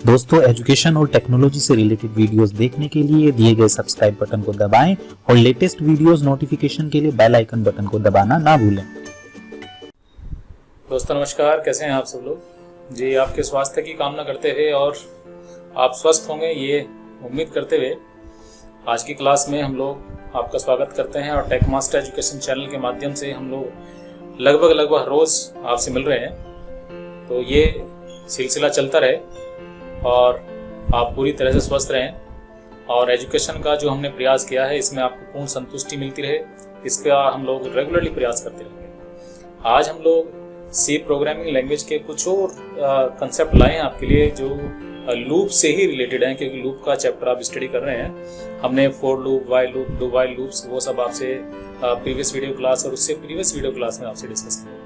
दोस्तों, एजुकेशन और टेक्नोलॉजी से रिलेटेड वीडियोस देखने के लिए दिए गए सब्सक्राइब बटन को दबाएं और लेटेस्ट वीडियोस नोटिफिकेशन के लिए बेल आइकन बटन को दबाना ना भूलें। दोस्तों नमस्कार, कैसे हैं आप सब लोग जी। आपके स्वास्थ्य की कामना करते हुए और आप स्वस्थ होंगे ये उम्मीद करते हुए आज की क्लास में हम लोग आपका स्वागत करते हैं। और टेक मास्टर एजुकेशन चैनल के माध्यम से हम लोग लगभग रोज आपसे मिल रहे हैं। तो ये सिलसिला चलता रहे और आप पूरी तरह से स्वस्थ रहें और एजुकेशन का जो हमने प्रयास किया है इसमें आपको पूर्ण संतुष्टि मिलती रहे, इसका हम लोग रेगुलरली प्रयास करते रहेंगे। आज हम लोग सी प्रोग्रामिंग लैंग्वेज के कुछ और कंसेप्ट लाए हैं आपके लिए जो लूप से ही रिलेटेड हैं, क्योंकि लूप का चैप्टर आप स्टडी कर रहे हैं। हमने for loop, while loop, do while loops वो सब आपसे प्रीवियस वीडियो क्लास और उससे प्रीवियस वीडियो क्लास में आपसे डिस्कस किया।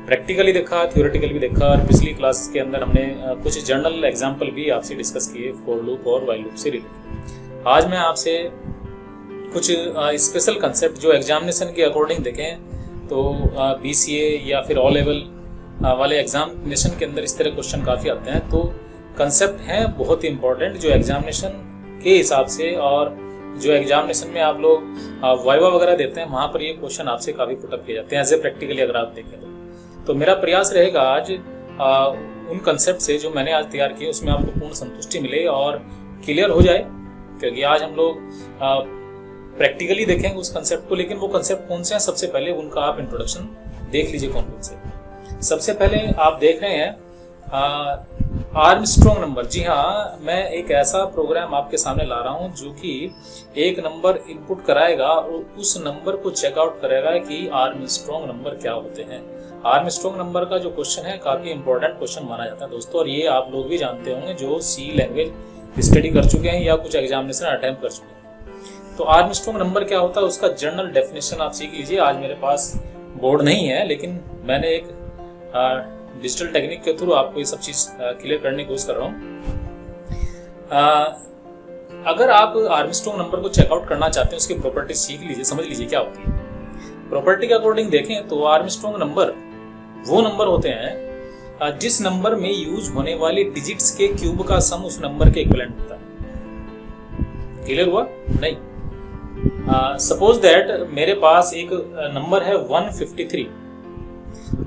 प्रैक्टिकली देखा, थ्योरेटिकली भी देखा और पिछली क्लास के अंदर हमने कुछ जर्नल एग्जाम्पल भी आपसे डिस्कस किए फॉर लूप और व्हाइल लूप से रिलेटेड। आज मैं आपसे कुछ स्पेशल कंसेप्ट जो एग्जामिनेशन के अकॉर्डिंग देखें तो BCA या फिर ऑल लेवल वाले एग्जामिनेशन के अंदर इस तरह क्वेश्चन काफ़ी आते हैं। तो कंसेप्ट हैं बहुत ही इंपॉर्टेंट जो एग्जामिनेशन के हिसाब से और जो एग्जामिनेशन में आप लोग वाइवा वगैरह देते हैं वहाँ पर ये क्वेश्चन आपसे काफ़ी पुटअप किए जाते हैं एज ए प्रैक्टिकली अगर आप देखें तो मेरा प्रयास रहेगा आज उन कंसेप्ट से जो मैंने आज तैयार किए उसमें आपको पूर्ण संतुष्टि मिले और क्लियर हो जाए, क्योंकि आज हम लोग प्रैक्टिकली देखेंगे उस कंसेप्ट को। लेकिन वो कंसेप्ट कौन से हैं सबसे पहले उनका आप इंट्रोडक्शन देख लीजिए कौन कौन से। सबसे पहले आप देख रहे हैं आर्मस्ट्रॉन्ग नंबर। जी हाँ, मैं एक ऐसा प्रोग्राम आपके सामने ला रहा हूँ जो कि एक नंबर इनपुट कराएगा और उस नंबर को चेकआउट करेगा कि आर्मस्ट्रॉन्ग नंबर क्या होते हैं। आर्मस्ट्रॉन्ग नंबर का जो क्वेश्चन है काफी इंपॉर्टेंट क्वेश्चन माना जाता है दोस्तों, और ये आप लोग भी जानते होंगे जो सी लैंग्वेज स्टडी कर चुके हैं या कुछ एग्जामिनेशन अटेम्प्ट कर चुके हैं। तो आर्मस्ट्रॉन्ग नंबर क्या होता है उसका जनरल डेफिनेशन आप सीख लीजिए। आज मेरे पास बोर्ड नहीं है, लेकिन मैंने एक डिजिटल टेक्निक के थ्रू आपको ये सब चीज क्लियर करने की कोशिश कर रहा हूँ। अगर आप आर्मस्ट्रॉन्ग नंबर को चेकआउट करना चाहते हैं उसकी प्रॉपर्टी सीख लीजिए, समझ लीजिए क्या होती है। प्रॉपर्टी के अकॉर्डिंग देखें तो आर्मस्ट्रॉन्ग नंबर वो नंबर होते हैं जिस नंबर में यूज होने वाले डिजिट्स के क्यूब का सम उस नंबर के इक्विवेलेंट होता है। क्लियर हुआ? नहीं। सपोज दैट मेरे पास एक नंबर है 153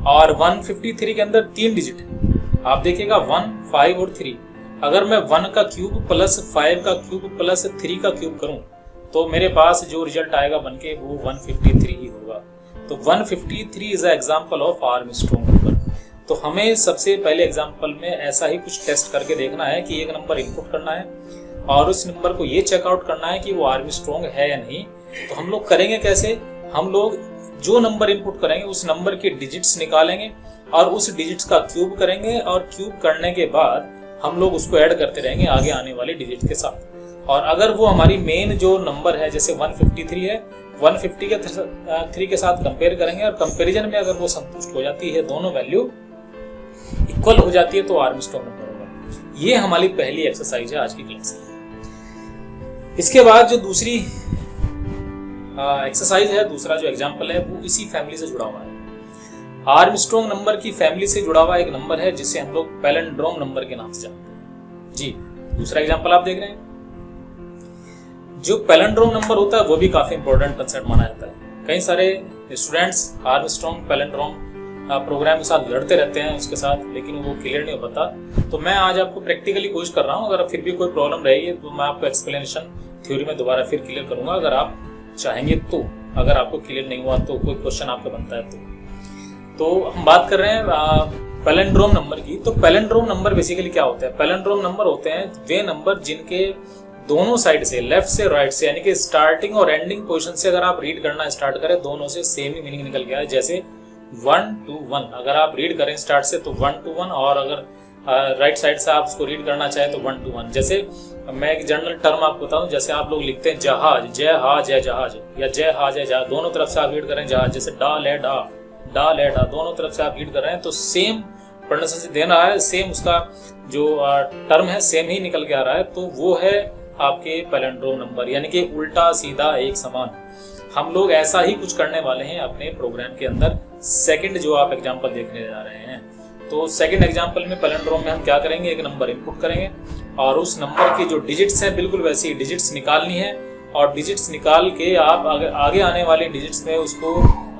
और 153 के अंदर 3 डिजिट है। आप देखिएगा 1, 5 और 3। अगर मैं 1 का क्यूब प्लस 5 का क्यूब प्लस 3 का क्यूब करूं तो मेरे पास जो रिजल्ट आएगा बनके वो 153 ही होगा। तो 153 is a example of Armstrong number. तो हमें सबसे पहले एग्जांपल में ऐसा ही कुछ टेस्ट करके देखना है कि एक नंबर इनपुट करना है और उस नंबर को ये चेकआउट करना है कि वो आर्मस्ट्रॉन्ग है या नहीं। तो हम लोग करेंगे कैसे? हम लोग जो नंबर इनपुट करेंगे उस नंबर के डिजिट्स निकालेंगे और उस डिजिट्स का क्यूब करेंगे और क्यूब करने के बाद हम लोग उसको ऐड करते रहेंगे आगे आने वाले डिजिट के साथ। और अगर वो हमारी मेन जो नंबर है जैसे 153 है, 153 के साथ कंपेयर करेंगे और कंपैरिजन में अगर वो संतुष्ट हो जाती है, दोनों वैल्यू इक्वल हो जाती है तो आर्मस्ट्रॉन्ग नंबर होगा। ये हमारी पहली एक्सरसाइज है आज की क्लास की। इसके बाद जो दूसरी एक्सरसाइज है, दूसरा जो एग्जांपल है वो इसी फैमिली से जुड़ा हुआ है। आर्मस्ट्रॉन्ग नंबर की फैमिली से जुड़ा हुआ एक नंबर है जिसे हम लोग पैलिंड्रोम नंबर के नाम से जानते हैं। जी, दूसरा एग्जांपल आप देख रहे हैं। जो पैलिंड्रोम नंबर होता है वो भी काफी इंपॉर्टेंट कंसेप्ट माना जाता है। कई सारे स्टूडेंट्स आर्मस्ट्रॉन्ग पैलिंड्रोम प्रोग्राम के साथ लड़ते रहते हैं उसके साथ, लेकिन वो क्लियर नहीं हो पाता। तो मैं आज आपको प्रैक्टिकली कोशिश कर रहा हूँ। अगर फिर भी कोई प्रॉब्लम रहेगी तो मैं आपको एक्सप्लेनेशन थ्योरी में दोबारा फिर क्लियर करूंगा अगर आप चाहेंगे तो। अगर आपको क्लियर नहीं हुआ तो कोई क्वेश्चन आपका बनता है तो हम बात कर रहे हैं पैलिंड्रोम नंबर की। तो पैलिंड्रोम नंबर बेसिकली क्या होता है? पैलिंड्रोम नंबर होते हैं वे नंबर जिनके दोनों साइड से, लेफ्ट से राइट से, यानी कि स्टार्टिंग और एंडिंग पोजीशन से अगर आप रीड करना स्टार्ट करें दोनों से सेम ही मीनिंग निकल गया है। जैसे 1 to 1 अगर आप रीड करें स्टार्ट से तो 1 to 1, और अगर राइट साइड से आप उसको रीड करना चाहें तो 1 to 1। जैसे मैं एक जनरल टर्म आपको बताऊं, जैसे आप लोग लिखते हैं जहाज, जय हा जय जहाज, या जय हा जय जहाज, दोनों तरफ से आप रीड करें जहाज। जैसे डा ले डा, डा ले डा, दोनों तरफ से आप रीड कर रहे हैं तो सेम प्रोनाउंसिएशन देना है, सेम उसका जो टर्म है सेम ही निकल के आ रहा है। तो वो है आपके पैलिंड्रोम नंबर, यानी कि उल्टा सीधा एक समान। हम लोग ऐसा ही कुछ करने वाले हैं अपने प्रोग्राम के अंदर। सेकंड जो आप एग्जांपल देखने जा रहे हैं तो सेकंड एग्जांपल में पैलिंड्रोम में हम क्या करेंगे, एक नंबर इनपुट करेंगे और उस नंबर की जो डिजिट्स हैं बिल्कुल वैसी डिजिट्स निकालनी है और डिजिट्स निकाल के आप आगे आने वाली डिजिट्स में उसको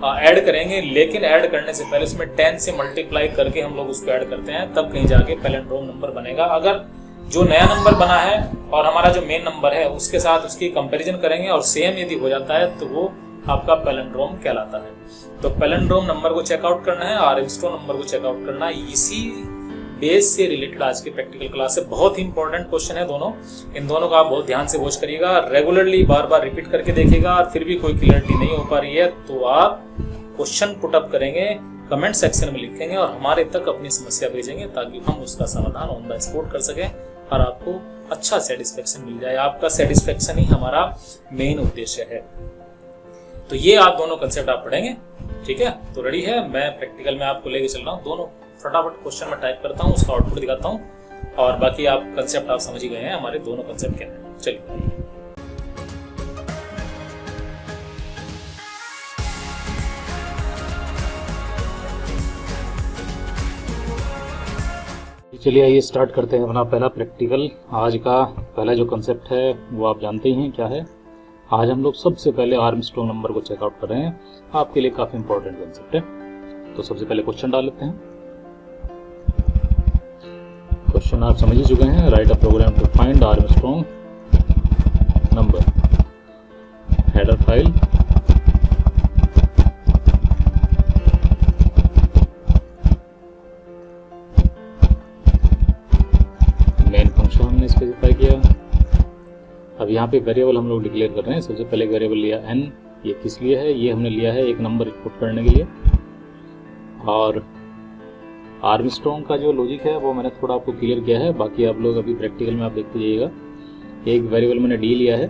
ऐड करेंगे, लेकिन ऐड करने से पहले उसमें 10 से मल्टीप्लाई करके हम लोग उसको ऐड करते हैं, तब कहीं जाके पैलिंड्रोम नंबर बनेगा। अगर जो नया नंबर बना है और हमारा जो मेन नंबर है उसके साथ उसकी कंपैरिजन करेंगे और सेम यदि हो जाता है तो वो आपका पैलिंड्रोम कहलाता है। तो पैलिंड्रोम नंबर को चेकआउट करना है, आर्मस्ट्रांग नंबर को चेकआउट करना है। इसी बेस से रिलेटेड आज की प्रैक्टिकल क्लास है। बहुत ही इंपॉर्टेंट क्वेश्चन है दोनों, इन दोनों का आप बहुत ध्यान से वॉच करिएगा, रेगुलरली बार बार रिपीट करके देखिएगा और फिर भी कोई क्लियरिटी नहीं हो पा रही है तो आप क्वेश्चन पुटअप करेंगे, कमेंट सेक्शन में लिखेंगे और हमारे तक अपनी समस्या भेजेंगे ताकि हम उसका समाधान ऑन द स्पॉट कर सकें और आपको अच्छा सेटिस्फेक्शन मिल जाए। आपका सेटिस्फेक्शन ही हमारा मेन उद्देश्य है। तो ये आप दोनों कंसेप्ट आप पढ़ेंगे, ठीक है? तो रेडी है, मैं प्रैक्टिकल में आपको लेके चल रहा हूँ। दोनों फटाफट क्वेश्चन में टाइप करता हूँ, उसका आउटपुट दिखाता हूँ और बाकी आप कंसेप्ट आप समझ ही गए हैं हमारे दोनों कंसेप्ट क्या है। चलिए चलिए आइए स्टार्ट करते हैं अपना पहला प्रैक्टिकल। आज का पहला जो कंसेप्ट है वो आप जानते ही हैं क्या है। आज हम लोग सबसे पहले आर्मस्ट्रांग नंबर को चेकआउट कर रहे हैं, आपके लिए काफी इंपॉर्टेंट कंसेप्ट है। तो सबसे पहले क्वेश्चन डाल लेते हैं। क्वेश्चन आप समझ ही चुके हैं, write a program to find Armstrong number, header file, main function हमने स्पेसिफाई किया। अब यहाँ पे वेरिएबल हम लोग डिक्लेयर कर रहे हैं। सबसे पहले वेरिएबल लिया n, ये किस लिए है, ये हमने लिया है एक नंबर इनपुट करने के लिए। और आर्मस्ट्रांग का जो लॉजिक है वो मैंने थोड़ा आपको क्लियर किया है, बाकी आप लोग अभी प्रैक्टिकल में आप देखते जाइएगा। एक वेरिएबल मैंने d लिया है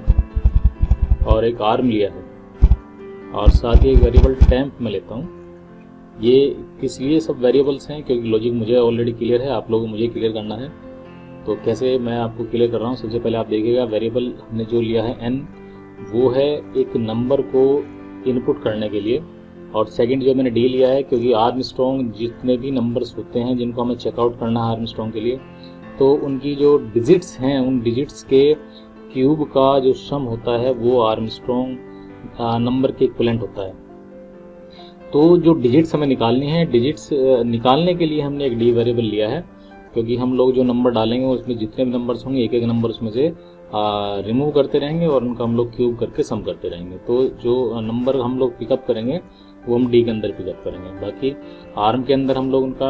और एक आर्म लिया है और साथ ही एक वेरिएबल टेम्प में लेता हूँ। ये किस लिए सब वेरिएबल्स हैं, क्योंकि लॉजिक मुझे ऑलरेडी क्लियर है, आप लोगों को मुझे क्लियर करना है। तो कैसे मैं आपको क्लियर कर रहा हूँ, सबसे पहले आप देखिएगा वेरिएबल हमने जो लिया है n, वो है एक नंबर को इनपुट करने के लिए। और सेकंड जो मैंने d लिया है, क्योंकि आर्मस्ट्रांग जितने भी नंबर्स होते हैं जिनको हमें चेकआउट करना है आर्मस्ट्रांग के लिए, तो उनकी जो डिजिट्स हैं उन डिजिट्स के क्यूब का जो सम होता है वो आर्मस्ट्रांग नंबर के इक्विवेलेंट होता है। तो जो डिजिट्स हमें निकालनी है, डिजिट्स निकालने के लिए हमने एक d वेरिएबल लिया है, क्योंकि हम लोग जो नंबर डालेंगे उसमें जितने भी नंबर्स होंगे एक एक नंबर उसमें से रिमूव करते रहेंगे और उनका हम लोग क्यूब करके सम करते रहेंगे। तो जो नंबर हम लोग पिकअप करेंगे वो हम डी के अंदर पिकअप करेंगे, बाकी आर्म के अंदर हम लोग उनका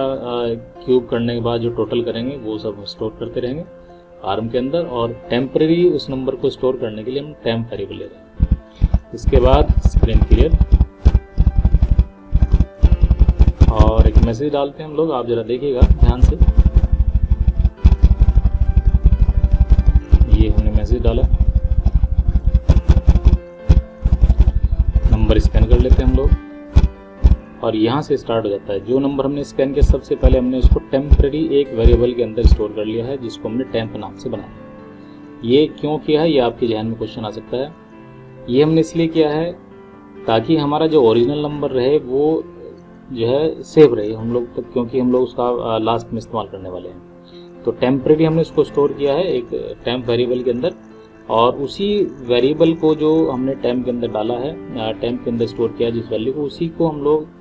क्यूब करने के बाद जो टोटल करेंगे वो सब स्टोर करते रहेंगे आर्म के अंदर। और टेम्परेरी उस नंबर को स्टोर करने के लिए हम टेम्प वेरिएबल ले रहे हैं। इसके बाद स्क्रीन क्लियर और एक मैसेज डालते हैं हम लोग, आप जरा देखिएगा ध्यान से। ये हमने मैसेज डाला, नंबर स्कैन कर लेते हैं हम लोग और यहाँ से स्टार्ट हो जाता है। जो नंबर हमने स्कैन किया सबसे पहले हमने उसको टेम्परेरी एक वेरिएबल के अंदर स्टोर कर लिया है जिसको हमने टेम्प नाम से बनाया। ये क्यों किया है, ये आपके ध्यान में क्वेश्चन आ सकता है। ये हमने इसलिए किया है ताकि हमारा जो ओरिजिनल नंबर रहे वो जो है सेव रहे हम लोग तक, क्योंकि हम लोग उसका लास्ट में इस्तेमाल करने वाले हैं। तो टेम्परेरी हमने उसको स्टोर किया है एक टेम्प वेरिएबल के अंदर और उसी वेरिएबल को जो हमने टेम्प के अंदर डाला है, टेम्प के अंदर स्टोर किया जिस वैल्यू को, उसी को हम लोग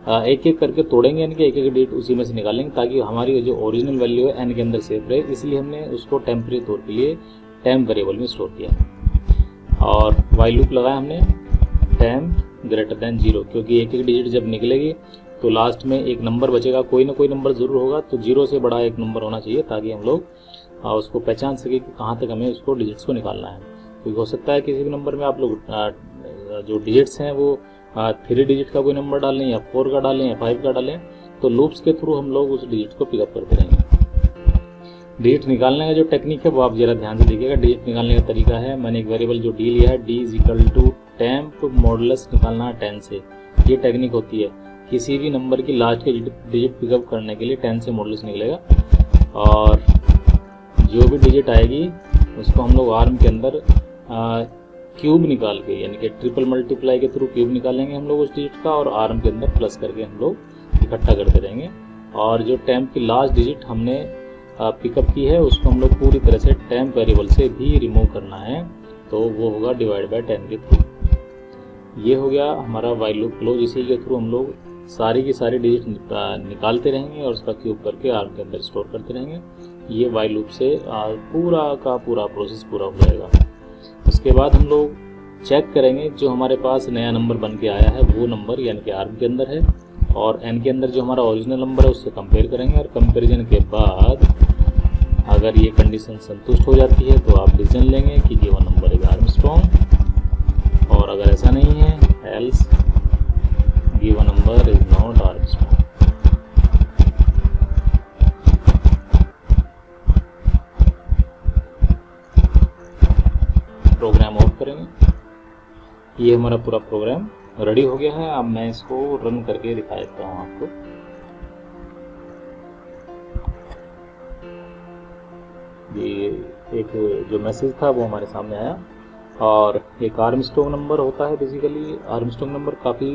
एक एक करके तोड़ेंगे, यानी कि एक एक डिजिट उसी में से निकालेंगे ताकि हमारी जो ओरिजिनल वैल्यू है n के अंदर सेव रहे। इसलिए हमने उसको टेम्परेरी तौर के लिए टेम्प वेरिएबल में स्टोर किया। और वाइल लूप लगाया हमने टेम्प ग्रेटर देन 0, क्योंकि एक एक डिजिट जब निकलेगी तो लास्ट में एक नंबर बचेगा, कोई ना कोई नंबर जरूर होगा, तो 0 से बड़ा एक नंबर होना चाहिए ताकि हम लोग उसको पहचान सके कि कहाँ तक हमें उसको डिजिट्स को निकालना है। क्योंकि हो सकता है किसी भी नंबर में आप लोग जो डिजिट्स हैं वो 3 डिजिट का कोई नंबर डालें या 4 का डालें या 5 का डालें, तो लूप्स के थ्रू हम लोग उस डिजिट को पिकअप करते रहेंगे। डिजिट निकालने का जो टेक्निक है वो आप जरा ध्यान से देखिएगा। डिजिट निकालने का तरीका है, मैंने एक वेरिएबल जो d लिया है, d is equal to temp modulus निकालना है 10 से। ये टेक्निक होती है, किसी भी नंबर की लास्ट के डिजिट पिकअप करने के लिए 10 से मॉडुलस निकलेगा और जो भी डिजिट आएगी उसको हम लोग आर्म के अंदर क्यूब निकाल के, यानी कि ट्रिपल मल्टीप्लाई के थ्रू क्यूब निकालेंगे हम लोग उस डिजिट का और आर्म के अंदर प्लस करके हम लोग इकट्ठा करते रहेंगे और जो टेम्प की लास्ट डिजिट हमने पिकअप की है उसको हम लोग पूरी तरह से टेम्प वेरिएबल से भी रिमूव करना है, तो वो होगा डिवाइड बाय 10 के थ्रू। ये हो गया हमारा वाइल लूप क्लोज। इसी के थ्रू हम लोग सारी की सारी डिजिट निकालते रहेंगे और उसका क्यूब करके आर्म के अंदर स्टोर करते रहेंगे। ये वाइल लूप से पूरा का पूरा प्रोसेस पूरा हो जाएगा। उसके बाद हम लोग चेक करेंगे जो हमारे पास नया नंबर बन के आया है वो नंबर यानी कि आर्म के अंदर है, और एन के अंदर जो हमारा ओरिजिनल नंबर है उससे कंपेयर करेंगे, और कंपेरिजन के बाद अगर ये कंडीशन संतुष्ट हो जाती है तो आप डिसीजन लेंगे कि गिवन नंबर इज आर्मस्ट्रॉन्ग, और अगर ऐसा नहीं है else given number is not Armstrong. Program off करेंगे। ये हमारा पूरा प्रोग्राम रेडी हो गया है। अब मैं इसको रन करके दिखा देता हूँ आपको। ये एक जो मैसेज था वो हमारे सामने आया, और एक आर्मस्ट्रॉन्ग नंबर होता है। बेसिकली आर्मस्ट्रॉन्ग नंबर काफ़ी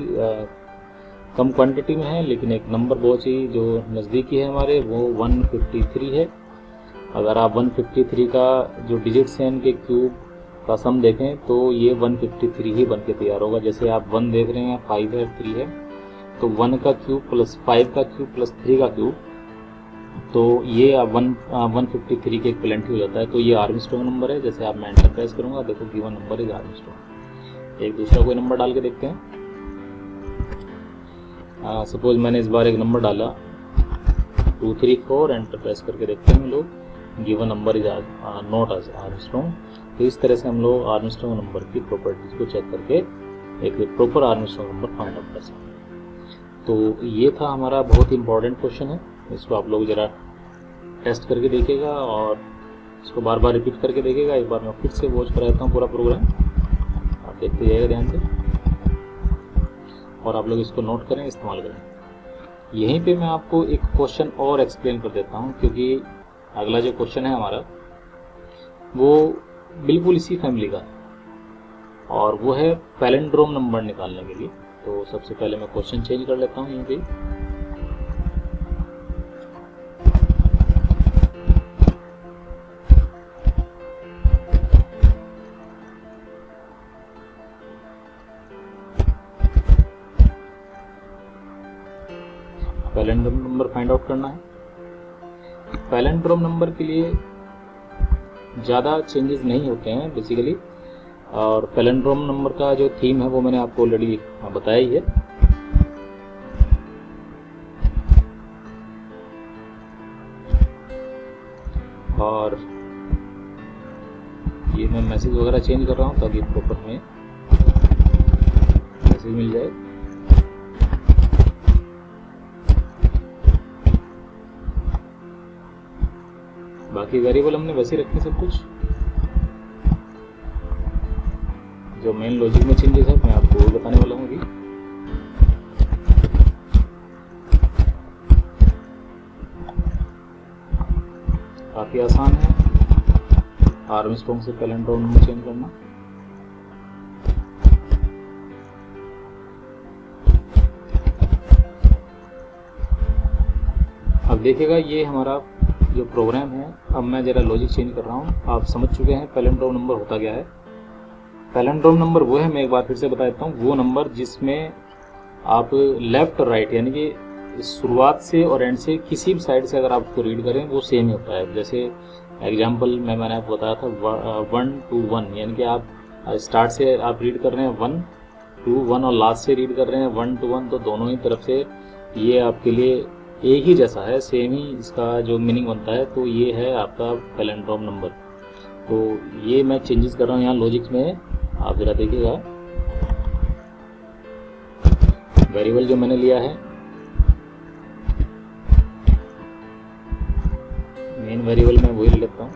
कम क्वांटिटी में है, लेकिन एक नंबर बहुत ही जो नज़दीकी है हमारे वो 153 है। अगर आप 153 का जो डिजिट्स हैं इनके क्यूब का सम देखें तो ये 153 ही बन के तैयार होगा। जैसे आप 1 देख रहे हैं, 5 है, 3 है, तो 1 का क्यूब प्लस 5 का क्यूब प्लस 3 का क्यूब, तो ये 153 के इक्विवेलेंट ही हो जाता है। तो ये आर्मस्ट्रॉन्ग नंबर है। जैसे आप मैं एंटर प्रेस करूँगा, देखो गिवन नंबर इज आर्मस्ट्रॉन्ग। एक दूसरा कोई नंबर डाल के देखते हैं। सपोज मैंने इस बार एक नंबर डाला 234, एंटर प्रेस करके देखते हैं हम लोग given number is not Armstrong. तो इस तरह से हम लोग आर्मस्ट्रॉन्ग नंबर की प्रॉपर्टीज को चेक करके एक proper Armstrong number find out कर सकते हैं। तो ये था हमारा बहुत ही इंपॉर्टेंट क्वेश्चन है। इसको आप लोग ज़रा टेस्ट करके देखिएगा और इसको बार बार रिपीट करके देखिएगा। एक बार मैं फिर से वॉच कराता हूँ पूरा प्रोग्राम, आप देखते जाइएगा ध्यान से, और आप लोग इसको नोट करें, इस्तेमाल करें। यहीं पे मैं आपको एक क्वेश्चन और एक्सप्लेन कर देता हूँ, क्योंकि अगला जो क्वेश्चन है हमारा वो बिल्कुल इसी फैमिली का, और वो है पैलिंड्रोम नंबर निकालने के लिए। तो सबसे पहले मैं क्वेश्चन चेंज कर लेता हूँ यहीं पे। पैलिंड्रोम नंबर फाइंड आउट करना है। पैलिंड्रोम नंबर के लिए ज़्यादा चेंजेस नहीं होते हैं बेसिकली, और पैलिंड्रोम नंबर का जो थीम है वो मैंने आपको ऑलरेडी बताया ही है। और ये मैं मैसेज वगैरह चेंज कर रहा हूँ ताकि प्रॉपर में मैसेज मिल जाए। बाकी वेरिएबल हमने वैसे रखे सब कुछ। जो मेन लॉजिक में चेंजेस है मैं आपको वो बताने वाला हूँ अभी। काफी आसान है आर्मस्ट्रॉन्ग से पैलिंड्रोम नंबर चेंज करना। अब देखिएगा ये हमारा जो प्रोग्राम है। अब मैं जरा लॉजिक चेंज कर रहा हूँ। आप समझ चुके हैं पैलिंड्रोम नंबर होता क्या है। पैलिंड्रोम नंबर वो है, मैं एक बार फिर से बता देता हूँ, वो नंबर जिसमें आप लेफ्ट और राइट यानी कि शुरुआत से और एंड से किसी भी साइड से अगर आप उसको रीड करें वो सेम ही होता है। जैसे एग्जाम्पल मैंने आपको बताया था 1 to 1, यानी कि आप स्टार्ट से आप रीड कर रहे हैं 1 to 1 और लास्ट से रीड कर रहे हैं 1 to 1, तो दोनों ही तरफ से ये आपके लिए एक ही जैसा है, सेम ही इसका जो मीनिंग बनता है। तो ये है आपका पैलिंड्रोम नंबर। तो ये मैं चेंजेस कर रहा हूँ यहाँ लॉजिक में, आप जरा देखिएगा। वेरिएबल जो मैंने लिया है मेन वेरिएबल मैं वही ले लेता हूँ,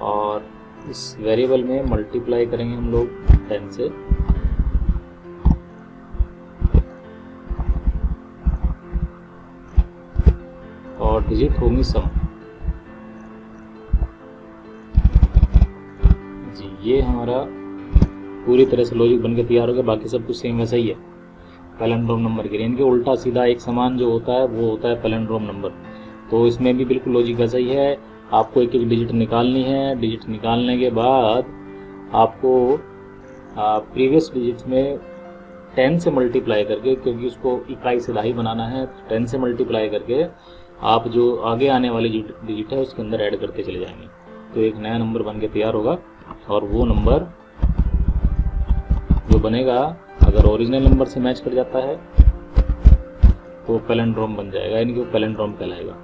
और इस वेरिएबल में मल्टीप्लाई करेंगे हम लोग 10 से, और डिजिट होंगी सम। जी ये हमारा पूरी तरह से लॉजिक बन के तैयार हो गया। बाकी सब कुछ सेम वैसा ही है। पैलिंड्रोम नंबर के लिए। इनके उल्टा सीधा एक समान जो होता है वो होता है पैलिंड्रोम नंबर। तो इसमें भी बिल्कुल लॉजिक वैसा ही है, आपको एक डिजिट निकालनी है। डिजिट निकालने के बाद आपको प्रीवियस डिजिट में 10 से मल्टीप्लाई करके, क्योंकि उसको इकाई से दहाई बनाना है, 10 से मल्टीप्लाई करके आप जो आगे आने वाली डिजिट है उसके अंदर ऐड करते चले जाएंगे। तो एक नया नंबर बन के तैयार होगा, और वो नंबर जो बनेगा अगर ओरिजिनल नंबर से मैच कर जाता है तो पैलिंड्रोम बन जाएगा, यानी कि वो पैलिंड्रोम कहलाएगा।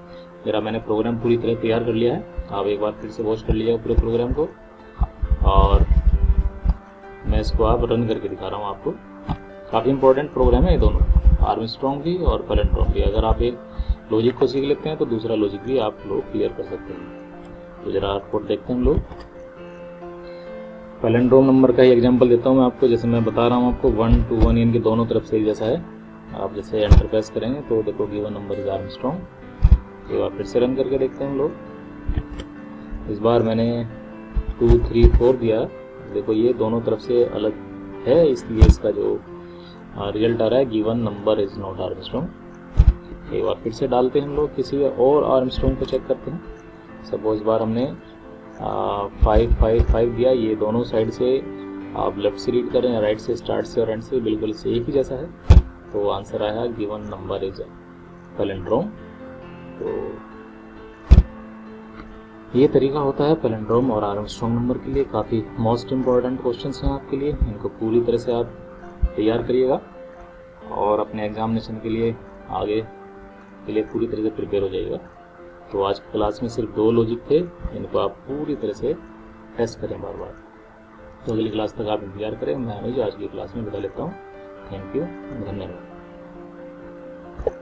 मेरा मैंने प्रोग्राम पूरी तरह तैयार कर लिया है, आप एक बार फिर से वॉच कर लीजिएगा पूरे प्रोग्राम को, और मैं इसको आप रन करके दिखा रहा हूँ आपको। काफ़ी इंपॉर्टेंट प्रोग्राम है ये दोनों, आर्मस्ट्रॉन्ग भी और पैलिंड्रोम भी। अगर आप एक लॉजिक को सीख लेते हैं तो दूसरा लॉजिक भी आप लोग क्लियर कर सकते हैं। तो जरा आउटपुट देखते हैं हम लोग। पैलिंड्रोम नंबर का ही एग्जांपल देता हूँ मैं आपको। जैसे मैं बता रहा हूँ आपको 1 to 1 इनके दोनों तरफ से जैसा है। आप जैसे एंटर प्रेस करेंगे तो देखो गिवन नंबर इज आर्मस्ट्रॉन्ग। एक बार फिर से रन करके देखते हैं हम लोग। इस बार मैंने 2 3 4 दिया, देखो ये दोनों तरफ से अलग है, इसलिए इसका जो रिजल्ट आ रहा है given number is not Armstrong. एक बार फिर से डालते हैं हम लोग, किसी और आर्मस्ट्रॉन्ग को चेक करते हैं। सपोज इस बार हमने 5 5 5 दिया, ये दोनों साइड से आप लेफ्ट से रीड करें, राइट से, स्टार्ट से और एंड से, बिल्कुल से एक ही जैसा है। तो आंसर आया गिवन नंबर इज पैलिंड्रोम। तो ये तरीका होता है पैलिंड्रोम और आर्मस्ट्रॉन्ग नंबर के लिए। काफ़ी मोस्ट इम्पॉर्टेंट क्वेश्चंस हैं आपके लिए, इनको पूरी तरह से आप तैयार करिएगा और अपने एग्जामिनेशन के लिए आगे के लिए पूरी तरह से प्रिपेयर हो जाइएगा। तो आज की क्लास में सिर्फ 2 लॉजिक थे, इनको आप पूरी तरह से टेस्ट करें बार बार। तो अगली क्लास तक आप इंतजार करें। मैं आज की क्लास में बता लेता हूँ। थैंक यू, धन्यवाद।